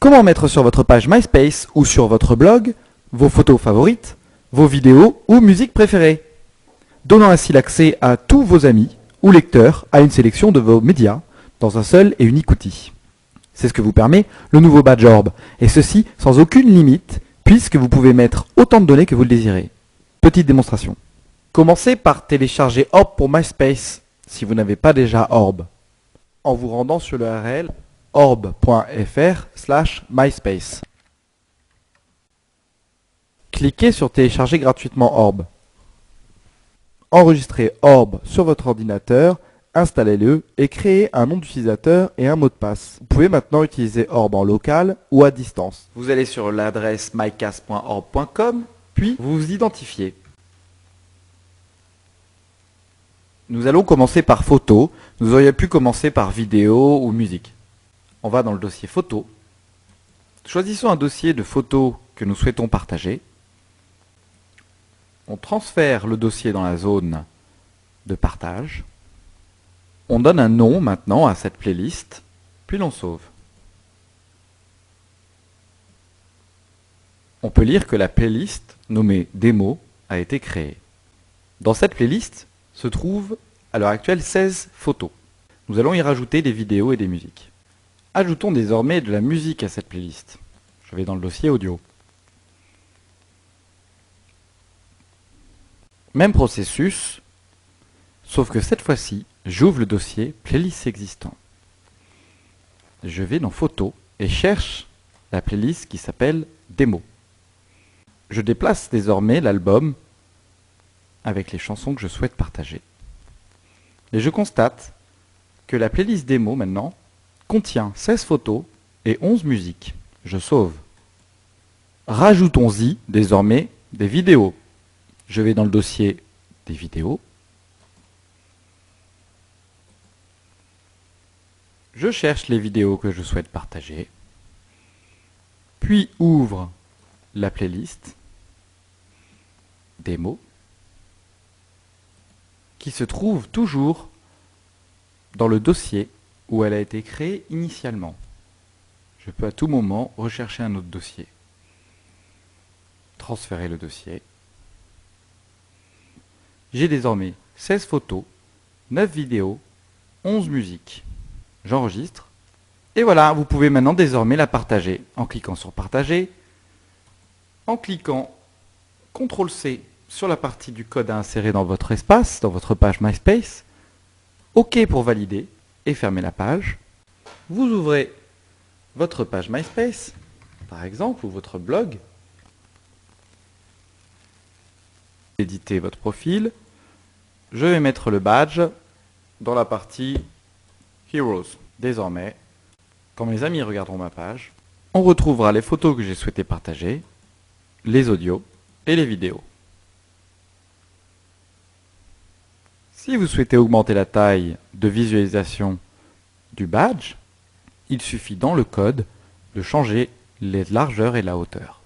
Comment mettre sur votre page MySpace ou sur votre blog vos photos favorites, vos vidéos ou musiques préférées, donnant ainsi l'accès à tous vos amis ou lecteurs à une sélection de vos médias dans un seul et unique outil. C'est ce que vous permet le nouveau badge Orb, et ceci sans aucune limite, puisque vous pouvez mettre autant de données que vous le désirez. Petite démonstration. Commencez par télécharger Orb pour MySpace, si vous n'avez pas déjà Orb, en vous rendant sur l'URL orb.fr/myspace. Cliquez sur télécharger gratuitement Orb. Enregistrez Orb sur votre ordinateur, installez-le et créez un nom d'utilisateur et un mot de passe. Vous pouvez maintenant utiliser Orb en local ou à distance. Vous allez sur l'adresse mycast.orb.com, puis vous vous identifiez. Nous allons commencer par photo. Nous aurions pu commencer par vidéo ou musique. On va dans le dossier photo. Choisissons un dossier de photos que nous souhaitons partager. On transfère le dossier dans la zone de partage. On donne un nom maintenant à cette playlist, puis l'on sauve. On peut lire que la playlist nommée Démo a été créée. Dans cette playlist se trouvent à l'heure actuelle 16 photos. Nous allons y rajouter des vidéos et des musiques. Ajoutons désormais de la musique à cette playlist. Je vais dans le dossier audio. Même processus, sauf que cette fois-ci, j'ouvre le dossier playlist existant. Je vais dans Photos et cherche la playlist qui s'appelle Démo. Je déplace désormais l'album avec les chansons que je souhaite partager. Et je constate que la playlist Démo maintenant contient 16 photos et 11 musiques. Je sauve. Rajoutons-y désormais des vidéos. Je vais dans le dossier des vidéos. Je cherche les vidéos que je souhaite partager. Puis ouvre la playlist Démo qui se trouve toujours dans le dossier où elle a été créée initialement. Je peux à tout moment rechercher un autre dossier. Transférer le dossier. J'ai désormais 16 photos, 9 vidéos, 11 musiques. J'enregistre. Et voilà, vous pouvez maintenant désormais la partager en cliquant sur Partager, en cliquant CTRL-C sur la partie du code à insérer dans votre espace, dans votre page MySpace, OK pour valider et fermer la page. Vous ouvrez votre page MySpace, par exemple, ou votre blog. Éditez votre profil. Je vais mettre le badge dans la partie Heroes. Désormais, quand mes amis regarderont ma page, on retrouvera les photos que j'ai souhaité partager, les audios et les vidéos. Si vous souhaitez augmenter la taille de visualisation du badge, il suffit dans le code de changer les largeurs et la hauteur.